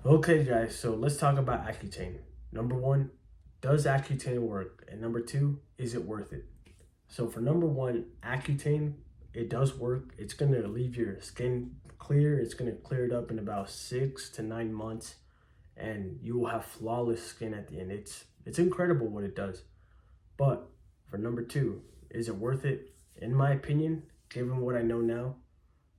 Okay, guys, so let's talk about Accutane. Number one, does Accutane work? And number two, is it worth it? So, for number one, Accutane, it does work. It's going to leave your skin clear. It's going to clear it up in about 6 to 9 months, and you will have flawless skin at the end. It's incredible what it does. But for number two, is it worth it? In my opinion, given what I know now,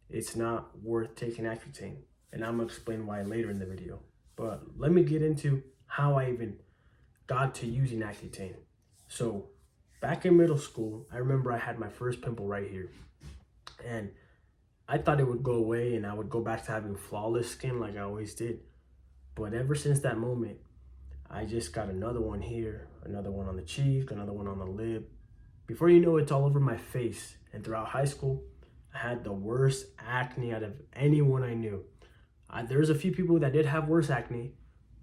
it's not worth taking Accutane. And I'm gonna explain why later in the video. But let me get into how I even got to using Accutane. So back in middle school, I remember I had my first pimple right here. And I thought it would go away and I would go back to having flawless skin like I always did. But ever since that moment, I just got another one here, another one on the cheek, another one on the lip. Before you know it, it's all over my face. And throughout high school, I had the worst acne out of anyone I knew. There's a few people that did have worse acne,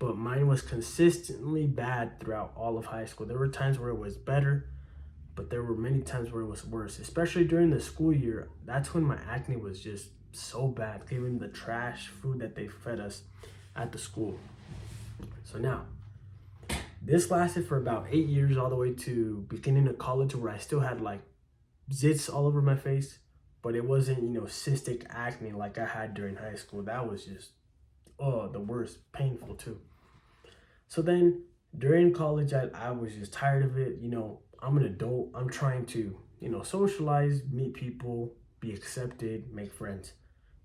but mine was consistently bad throughout all of high school. There were times where it was better, but there were many times where it was worse, especially during the school year. That's when my acne was just so bad, given the trash food that they fed us at the school. So now, this lasted for about 8 years, all the way to beginning of college, where I still had like zits all over my face, but it wasn't, cystic acne like I had during high school. That was just, oh, the worst, painful too. So then during college, I was just tired of it. I'm an adult. I'm trying to, socialize, meet people, be accepted, make friends.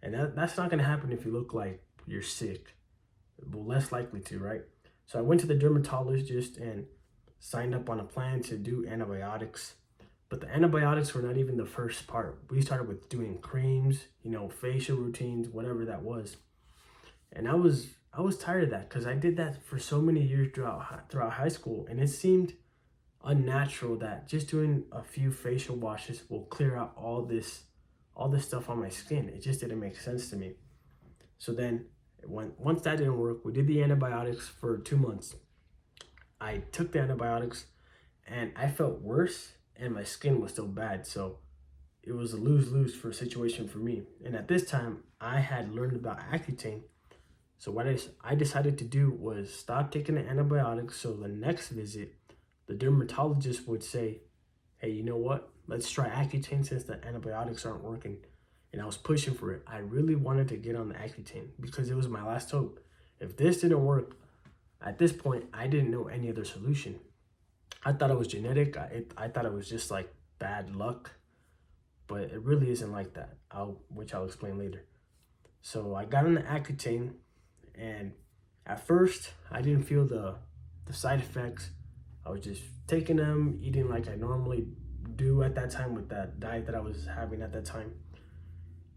And that's not going to happen if you look like you're sick. Well, less likely to, right? So I went to the dermatologist and signed up on a plan to do antibiotics. But the antibiotics were not even the first part. We started with doing creams, facial routines, whatever that was. And I was tired of that because I did that for so many years throughout high school, and it seemed unnatural that just doing a few facial washes will clear out all this stuff on my skin. It just didn't make sense to me. So then once that didn't work, we did the antibiotics for 2 months. I took the antibiotics and I felt worse and my skin was still bad. So it was a lose-lose for a situation for me. And at this time, I had learned about Accutane. So what I decided to do was stop taking the antibiotics. So the next visit, the dermatologist would say, hey, you know what? Let's try Accutane since the antibiotics aren't working. And I was pushing for it. I really wanted to get on the Accutane because it was my last hope. If this didn't work, at this point, I didn't know any other solution. I thought it was genetic. I thought it was just like bad luck, but it really isn't like that. Which I'll explain later. So I got on the Accutane, and at first I didn't feel the side effects. I was just taking them, eating like I normally do at that time with that diet that I was having at that time.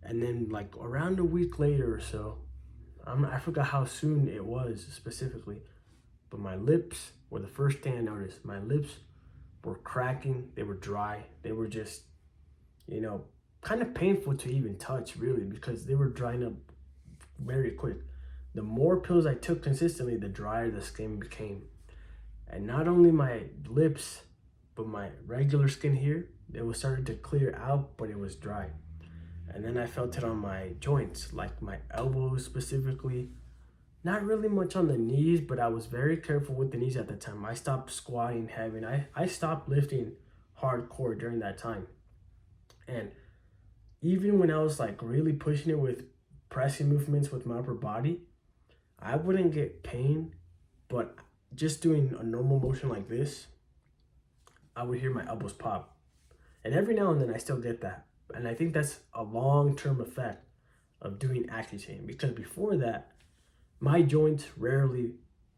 And then like around a week later or so, I forgot how soon it was specifically, but my lips were the first thing I noticed. My lips were cracking, they were dry, they were just, you know, kind of painful to even touch really because they were drying up very quick. The more pills I took consistently, the drier the skin became. And not only my lips, but my regular skin here, it was starting to clear out, but it was dry. And then I felt it on my joints, like my elbows specifically. Not really much on the knees, but I was very careful with the knees at the time. I stopped squatting heavy. And I stopped lifting hardcore during that time. And even when I was like really pushing it with pressing movements with my upper body, I wouldn't get pain, but just doing a normal motion like this, I would hear my elbows pop. And every now and then I still get that. And I think that's a long-term effect of doing Accutane because before that, my joints rarely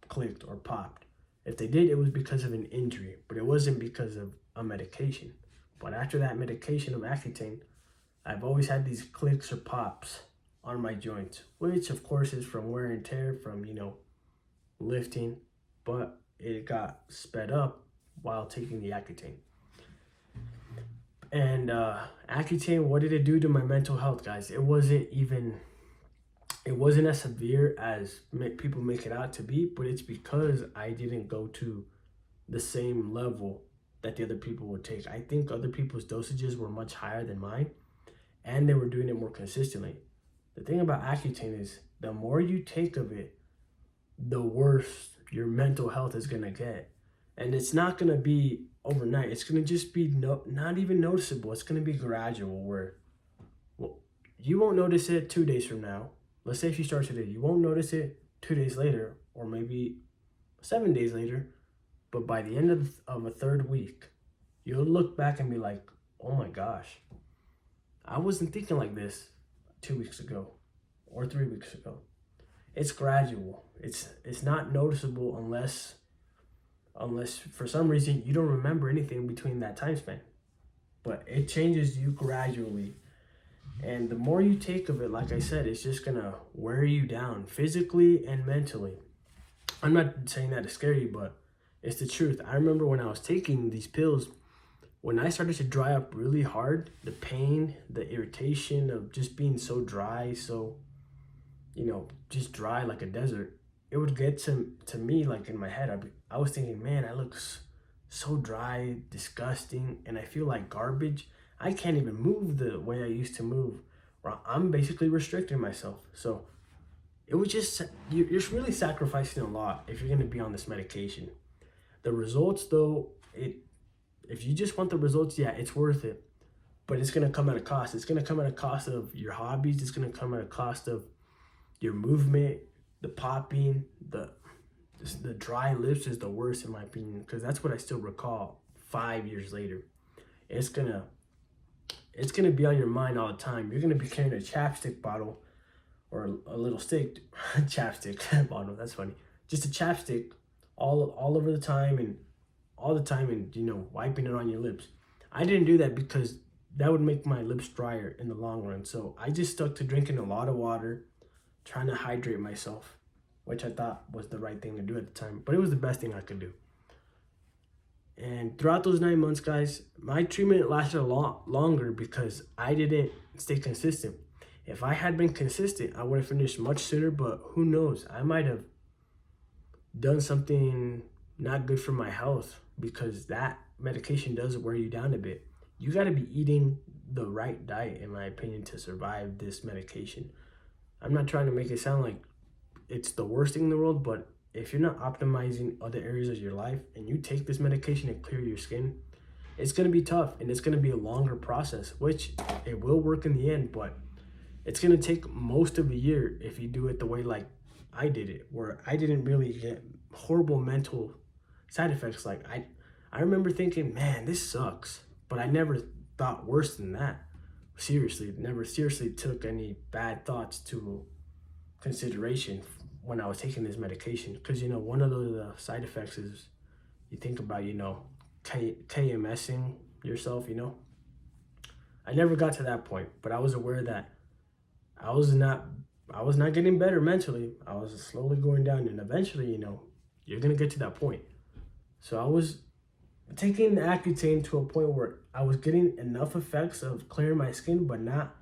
clicked or popped. If they did, it was because of an injury, but it wasn't because of a medication. But after that medication of Accutane, I've always had these clicks or pops on my joints, which of course is from wear and tear from, lifting, but it got sped up while taking the Accutane. And Accutane, what did it do to my mental health, guys? It wasn't as severe as people make it out to be, but it's because I didn't go to the same level that the other people would take. I think other people's dosages were much higher than mine, and they were doing it more consistently. The thing about Accutane is the more you take of it, the worse your mental health is gonna get. And it's not gonna be overnight. It's gonna just be not even noticeable. It's gonna be gradual where, well, you won't notice it 2 days from now. Let's say if you start today, you won't notice it 2 days later, or maybe 7 days later. But by the end of a third week, you'll look back and be like, oh my gosh, I wasn't thinking like this 2 weeks ago or 3 weeks ago. It's gradual. It's not noticeable unless for some reason you don't remember anything between that time span. But it changes you gradually. And the more you take of it, like I said, it's just gonna wear you down physically and mentally. I'm not saying that to scare you, but it's the truth. I remember when I was taking these pills, when I started to dry up really hard, the pain, the irritation of just being so dry, so, just dry like a desert, it would get to me, like in my head, I was thinking, man, I look so dry, disgusting, and I feel like garbage. I can't even move the way I used to move. I'm basically restricting myself. So it was just, you're really sacrificing a lot if you're going to be on this medication. The results, though, if you just want the results, yeah, it's worth it. But it's going to come at a cost. It's going to come at a cost of your hobbies. It's going to come at a cost of your movement, the popping, the dry lips is the worst in my opinion, because that's what I still recall 5 years later. It's gonna be on your mind all the time. You're gonna be carrying a chapstick bottle or a little stick chapstick bottle. That's funny. Just a chapstick all over the time and all the time, and wiping it on your lips. I didn't do that because that would make my lips drier in the long run. So I just stuck to drinking a lot of water, trying to hydrate myself, which I thought was the right thing to do at the time, but it was the best thing I could do. And throughout those 9 months, guys, my treatment lasted a lot longer because I didn't stay consistent. If I had been consistent, I would have finished much sooner, but who knows? I might have done something not good for my health, because that medication does wear you down a bit. You got to be eating the right diet, in my opinion, to survive this medication. I'm not trying to make it sound like it's the worst thing in the world, but if you're not optimizing other areas of your life and you take this medication to clear your skin, it's going to be tough, and it's going to be a longer process, which it will work in the end, but it's going to take most of a year if you do it the way like I did it, where I didn't really get horrible mental side effects. Like I remember thinking, man, this sucks, but I never thought worse than that. Never seriously took any bad thoughts to consideration when I was taking this medication, because one of the side effects is, you think about KMSing yourself. I never got to that point, but I was aware that I was not getting better mentally. I was slowly going down, and eventually you're gonna get to that point. So I was taking the Accutane to a point where I was getting enough effects of clearing my skin, but not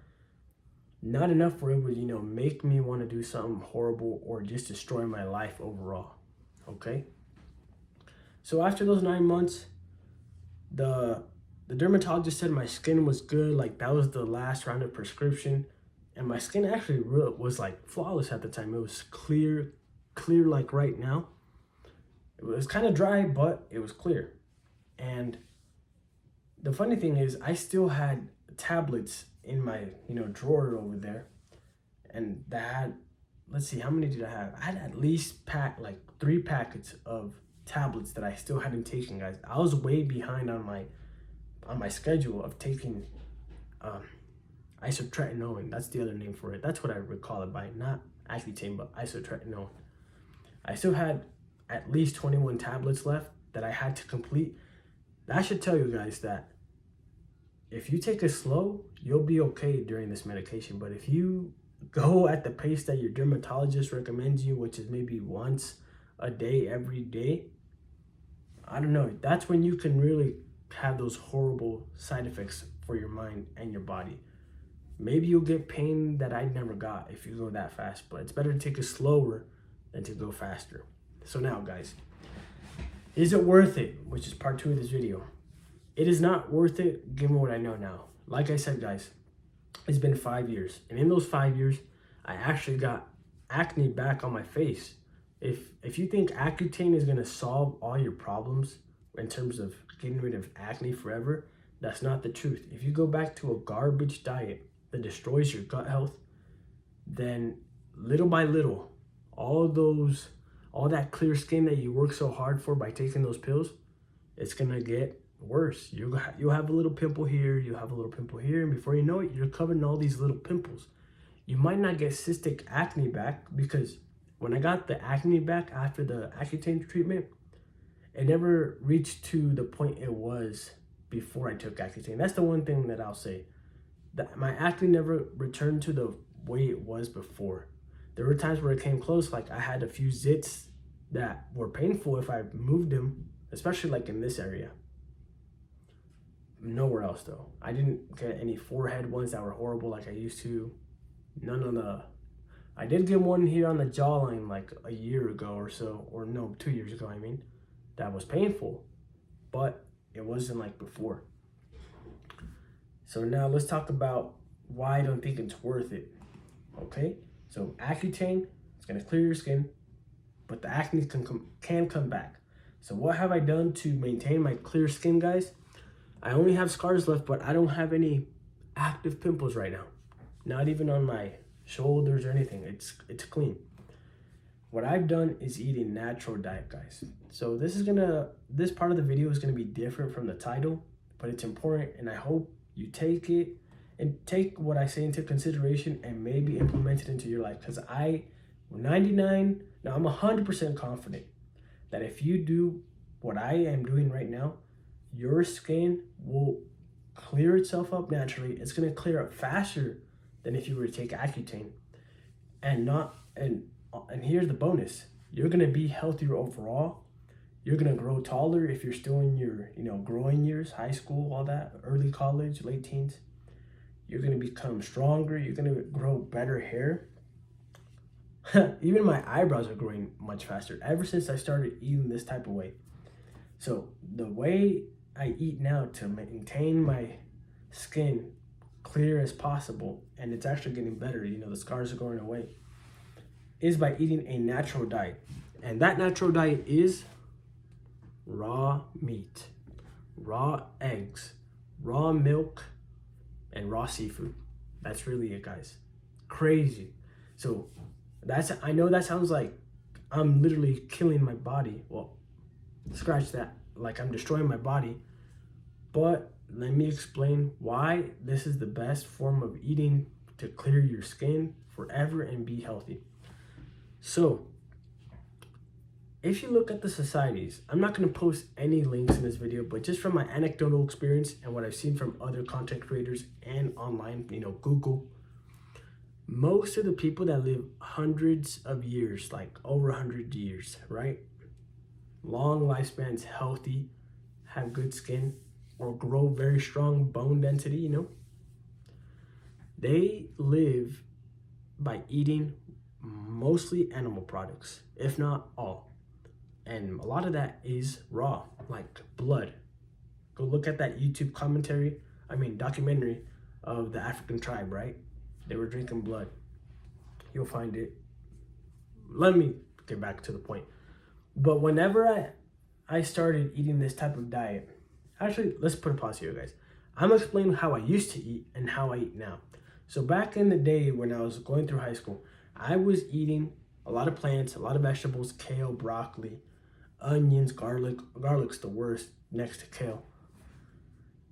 enough where it would, make me want to do something horrible or just destroy my life overall. Okay? So after those 9 months, the dermatologist said my skin was good. Like, that was the last round of prescription. And my skin actually was like flawless at the time. It was clear like right now. It was kind of dry, but it was clear. And the funny thing is, I still had tablets in my drawer over there, and that had, let's see, how many did I have? I had at least 3 packets of tablets that I still hadn't taken, guys. I was way behind on my schedule of taking isotretinoin. That's the other name for it. That's what I recall it by, not Accutane, but isotretinoin. I still had at least 21 tablets left that I had to complete. That should tell you guys that if you take it slow, you'll be okay during this medication. But if you go at the pace that your dermatologist recommends you, which is maybe once a day, every day, I don't know, that's when you can really have those horrible side effects for your mind and your body. Maybe you'll get pain that I never got if you go that fast, but it's better to take it slower than to go faster. So now, guys, is it worth it? Which is part 2 of this video. It is not worth it given what I know now. Like I said, guys, it's been 5 years. And in those 5 years, I actually got acne back on my face. If you think Accutane is gonna solve all your problems in terms of getting rid of acne forever, that's not the truth. If you go back to a garbage diet that destroys your gut health, then little by little, all that clear skin that you work so hard for by taking those pills, it's gonna get worse. You'll have a little pimple here, you'll have a little pimple here, and before you know it, you're covered in all these little pimples. You might not get cystic acne back, because when I got the acne back after the Accutane treatment, it never reached to the point it was before I took Accutane. That's the one thing that I'll say. That my acne never returned to the way it was before. There were times where it came close, like I had a few zits that were painful if I moved them, especially like in this area. Nowhere else though. I didn't get any forehead ones that were horrible like I used to. I did get one here on the jawline like a year ago or so, or no, 2 years ago, I mean. That was painful, but it wasn't like before. So now let's talk about why I don't think it's worth it. Okay, so Accutane is gonna clear your skin, but the acne can come back. So what have I done to maintain my clear skin, guys? I only have scars left, but I don't have any active pimples right now. Not even on my shoulders or anything. It's clean. What I've done is eat a natural diet, guys. So this part of the video is gonna be different from the title, but it's important, and I hope you take it and take what I say into consideration and maybe implement it into your life. Because I'm 100% confident that if you do what I am doing right now, your skin will clear itself up naturally. It's gonna clear up faster than if you were to take Accutane. And here's the bonus: you're gonna be healthier overall. You're gonna grow taller if you're still in your growing years, high school, all that, early college, late teens. You're gonna become stronger. You're gonna grow better hair. Even my eyebrows are growing much faster ever since I started eating this type of way. So the way I eat now to maintain my skin clear as possible, and it's actually getting better, the scars are going away, is by eating a natural diet. And that natural diet is raw meat, raw eggs, raw milk, and raw seafood. That's really it, guys. Crazy. So I know that sounds like I'm literally killing my body. Well, scratch that, like I'm destroying my body. But let me explain why this is the best form of eating to clear your skin forever and be healthy. So, if you look at the societies, I'm not going to post any links in this video, but just from my anecdotal experience and what I've seen from other content creators and online, Google, most of the people that live hundreds of years, like over 100 years, right? Long lifespans, healthy, have good skin, or grow very strong bone density, they live by eating mostly animal products, if not all. And a lot of that is raw, like blood. Go look at that YouTube documentary of the African tribe, right? They were drinking blood. You'll find it. Let me get back to the point. But whenever I started eating this type of diet, actually, let's put a pause here, guys. I'm explaining how I used to eat and how I eat now. So back in the day when I was going through high school, I was eating a lot of plants, a lot of vegetables, kale, broccoli, onions, garlic. Garlic's the worst next to kale,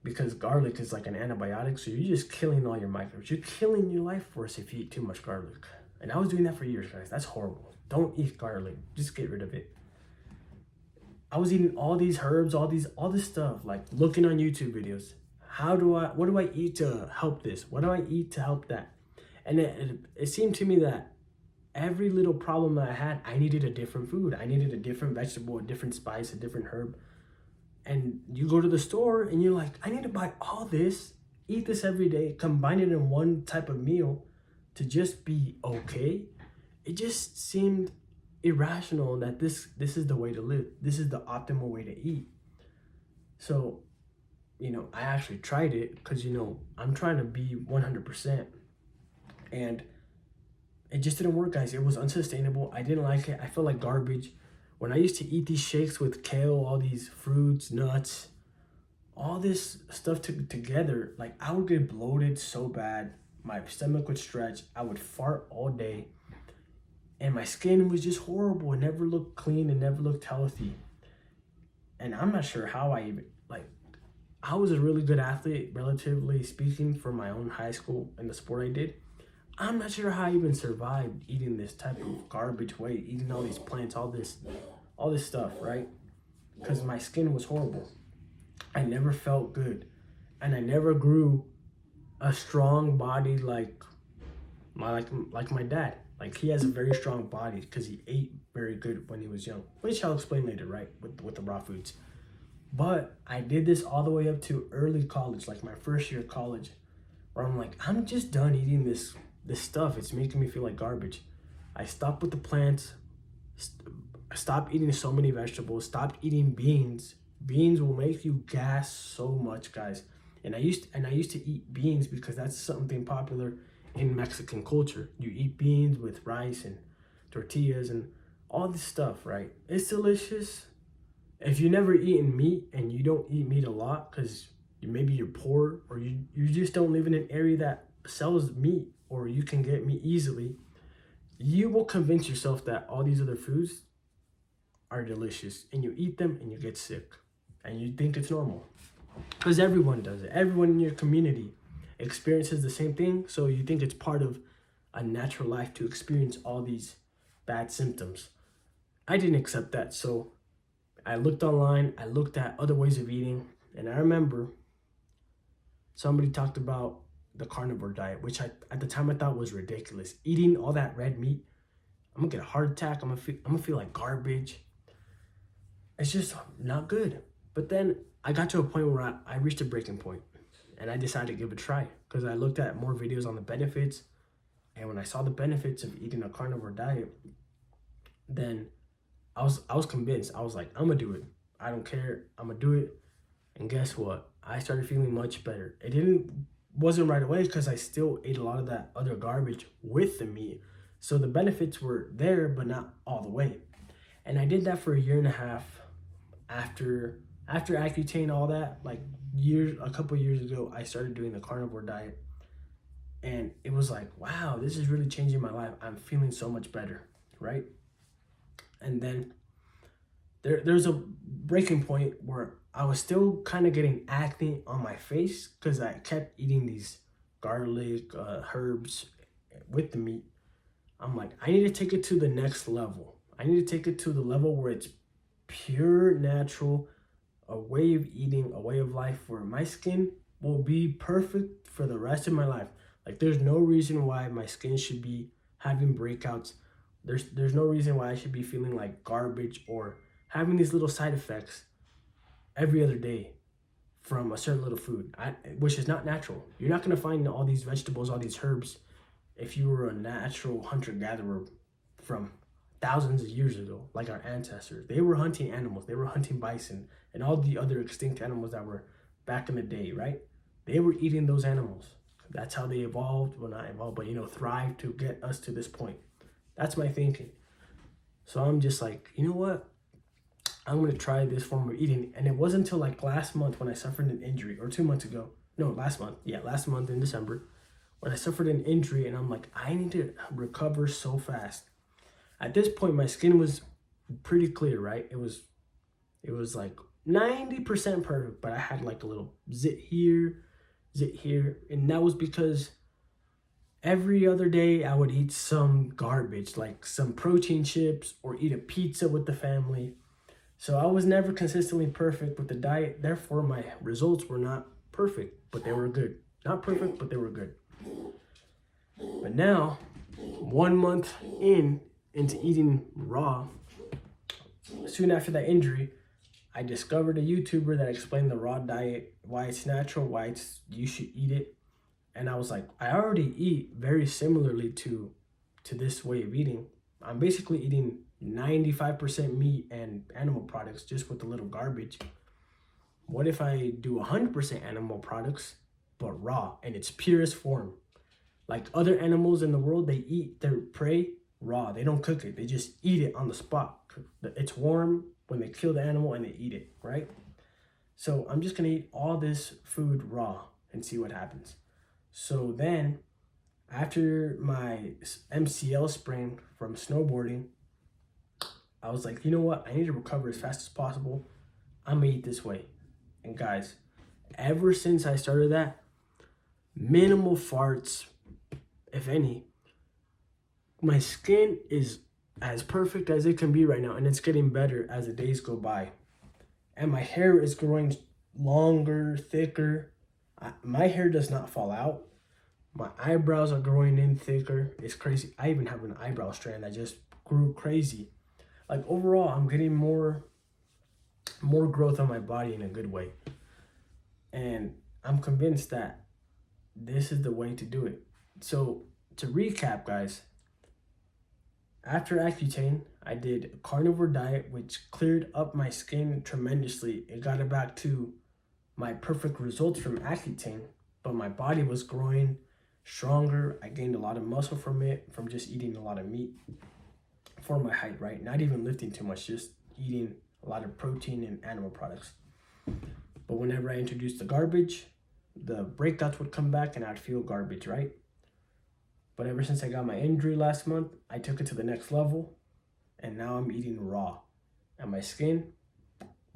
because garlic is like an antibiotic, so you're just killing all your microbes. You're killing your life force if you eat too much garlic. And I was doing that for years, guys. That's horrible. Don't eat garlic. Just get rid of it. I was eating all these herbs, all this stuff, like looking on YouTube videos. What do I eat to help this? What do I eat to help that? And it seemed to me that every little problem that I had, I needed a different food. I needed a different vegetable, a different spice, a different herb. And you go to the store and you're like, I need to buy all this, eat this every day, combine it in one type of meal to just be okay. It just seemed irrational that this is the way to live. This is the optimal way to eat. So, I actually tried it because, I'm trying to be 100%. And it just didn't work, guys. It was unsustainable. I didn't like it. I felt like garbage. When I used to eat these shakes with kale, all these fruits, nuts, all this stuff together, like I would get bloated so bad. My stomach would stretch. I would fart all day. And my skin was just horrible. It never looked clean. It never looked healthy. And I'm not sure how I even, like, I was a really good athlete, relatively speaking, for my own high school and the sport I did. I'm not sure how I even survived eating this type of garbage weight, eating all these plants, all this stuff, right? Because my skin was horrible. I never felt good. And I never grew a strong body like my dad. Like he has a very strong body because he ate very good when he was young, which I'll explain later, right? With the raw foods. But I did this all the way up to early college, like my first year of college, where I'm like, I'm just done eating this stuff. It's making me feel like garbage. I stopped with the plants. Stopped eating so many vegetables. Stopped eating beans. Beans will make you gas so much, guys. And I used to eat beans because that's something popular in Mexican culture. You eat beans with rice and tortillas and all this stuff, right? It's delicious. If you never eaten meat and you don't eat meat a lot because maybe you're poor or you just don't live in an area that sells meat or you can get meat easily, you will convince yourself that all these other foods are delicious and you eat them and you get sick and you think it's normal because everyone does it. Everyone in your community experiences the same thing, so you think it's part of a natural life to experience all these bad symptoms. I didn't accept that, so I looked online, I looked at other ways of eating, and I remember somebody talked about the carnivore diet, which at the time I thought was ridiculous. Eating all that red meat, I'm gonna get a heart attack, I'm gonna feel like garbage. It's just not good. But then I got to a point where I reached a breaking point and I decided to give it a try because I looked at more videos on the benefits. And when I saw the benefits of eating a carnivore diet, then I was convinced. I was like, I'm gonna do it. I don't care. I'm gonna do it. And guess what? I started feeling much better. Wasn't right away because I still ate a lot of that other garbage with the meat. So the benefits were there, but not all the way. And I did that for a year and a half after Accutane, all that, like a couple years ago, I started doing the carnivore diet. And it was like, wow, this is really changing my life. I'm feeling so much better, right? And then there's a breaking point where I was still kind of getting acne on my face because I kept eating these garlic, herbs with the meat. I'm like, I need to take it to the next level. I need to take it to the level where it's pure, natural, a way of eating, a way of life where my skin will be perfect for the rest of my life. Like there's no reason why my skin should be having breakouts. There's no reason why I should be feeling like garbage or having these little side effects every other day from a certain little food, which is not natural. You're not going to find all these vegetables, all these herbs, if you were a natural hunter-gatherer from thousands of years ago, like our ancestors. They were hunting animals. They were hunting bison and all the other extinct animals that were back in the day, right? They were eating those animals. That's how they evolved. Well, not evolved, but, thrived to get us to this point. That's my thinking. So I'm just like, you know what? I'm going to try this form of eating. And it wasn't until like last month when I suffered an injury, or 2 months ago. No, last month. Yeah, last month in December, when I suffered an injury and I'm like, I need to recover so fast. At this point, my skin was pretty clear, right? It was like 90% perfect, but I had like a little zit here. And that was because every other day I would eat some garbage, like some protein chips or eat a pizza with the family. So I was never consistently perfect with the diet. Therefore, my results were not perfect, but they were good. Not perfect, but they were good. But now, 1 month into eating raw, soon after that injury, I discovered a YouTuber that explained the raw diet, why it's natural, why you should eat it. And I was like, I already eat very similarly to this way of eating. I'm basically eating 95% meat and animal products just with a little garbage. What if I do 100% animal products, but raw in its purest form? Like other animals in the world, they eat their prey raw. They don't cook it. They just eat it on the spot. It's warm when they kill the animal and they eat it, right? So I'm just gonna eat all this food raw and see what happens. So then, after my MCL sprain from snowboarding, I was like, you know what? I need to recover as fast as possible. I'm gonna eat this way. And guys, ever since I started that, minimal farts, if any. My skin is as perfect as it can be right now, and it's getting better as the days go by. And my hair is growing longer, thicker. My hair does not fall out. My eyebrows are growing in thicker. It's crazy. I even have an eyebrow strand that just grew crazy. Like overall, I'm getting more growth on my body in a good way. And I'm convinced that this is the way to do it. So to recap, guys, after Accutane, I did a carnivore diet, which cleared up my skin tremendously. It got it back to my perfect results from Accutane, but my body was growing stronger. I gained a lot of muscle from it, from just eating a lot of meat for my height, right? Not even lifting too much, just eating a lot of protein and animal products. But whenever I introduced the garbage, the breakouts would come back and I'd feel garbage, right? But ever since I got my injury last month, I took it to the next level, and now I'm eating raw. And my skin,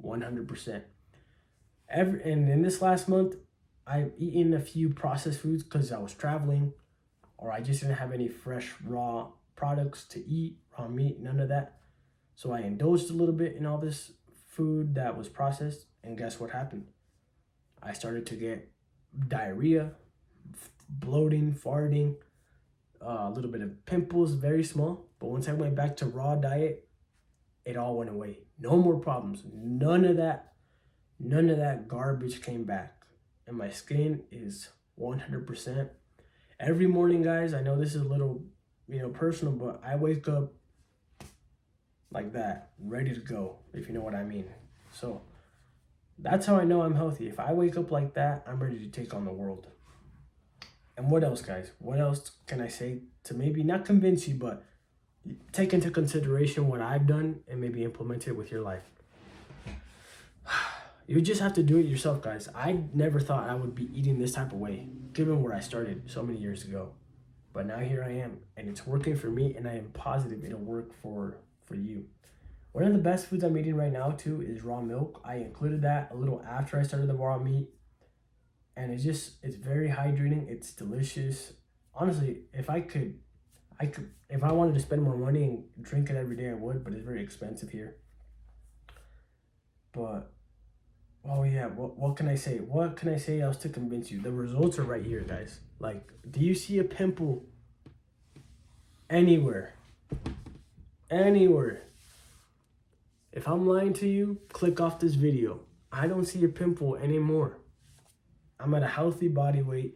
100%. And in this last month, I've eaten a few processed foods because I was traveling, or I just didn't have any fresh raw products to eat, raw meat, none of that. So I indulged a little bit in all this food that was processed, and guess what happened? I started to get diarrhea, bloating, farting, a little bit of pimples, very small. But once I went back to raw diet, it all went away. No more problems. None of that garbage came back. And my skin is 100%. Every morning, guys, I know this is a little, personal, but I wake up like that, ready to go, if you know what I mean. So that's how I know I'm healthy. If I wake up like that, I'm ready to take on the world. And what else, guys? What else can I say to maybe not convince you, but take into consideration what I've done and maybe implement it with your life? You just have to do it yourself, guys. I never thought I would be eating this type of way, given where I started so many years ago. But now here I am, and it's working for me, and I am positive it'll work for you. One of the best foods I'm eating right now, too, is raw milk. I included that a little after I started the raw meat. And it's very hydrating. It's delicious. Honestly, if I wanted to spend more money and drink it every day, I would, but it's very expensive here. But, oh yeah, what can I say? What can I say else to convince you? The results are right here, guys. Like, do you see a pimple anywhere? Anywhere. If I'm lying to you, click off this video. I don't see a pimple anymore. I'm at a healthy body weight.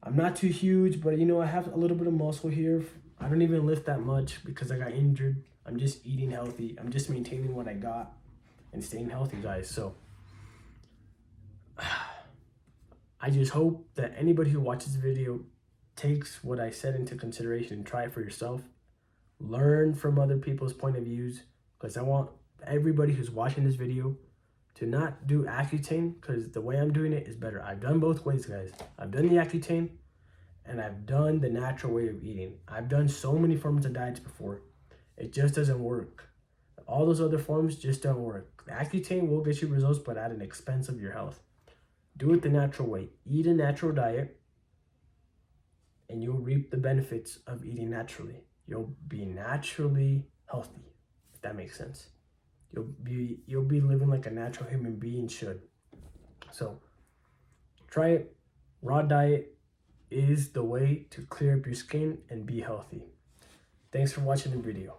I'm not too huge, but I have a little bit of muscle here. I don't even lift that much because I got injured. I'm just eating healthy. I'm just maintaining what I got and staying healthy, guys. So I just hope that anybody who watches the video takes what I said into consideration and try it for yourself. Learn from other people's point of views, because I want everybody who's watching this video to not do Accutane, because the way I'm doing it is better. I've done both ways, guys. I've done the Accutane, and I've done the natural way of eating. I've done so many forms of diets before. It just doesn't work. All those other forms just don't work. The Accutane will get you results, but at an expense of your health. Do it the natural way. Eat a natural diet, and you'll reap the benefits of eating naturally. You'll be naturally healthy, if that makes sense. You'll be living like a natural human being should. So try it. Raw diet is the way to clear up your skin and be healthy. Thanks for watching the video.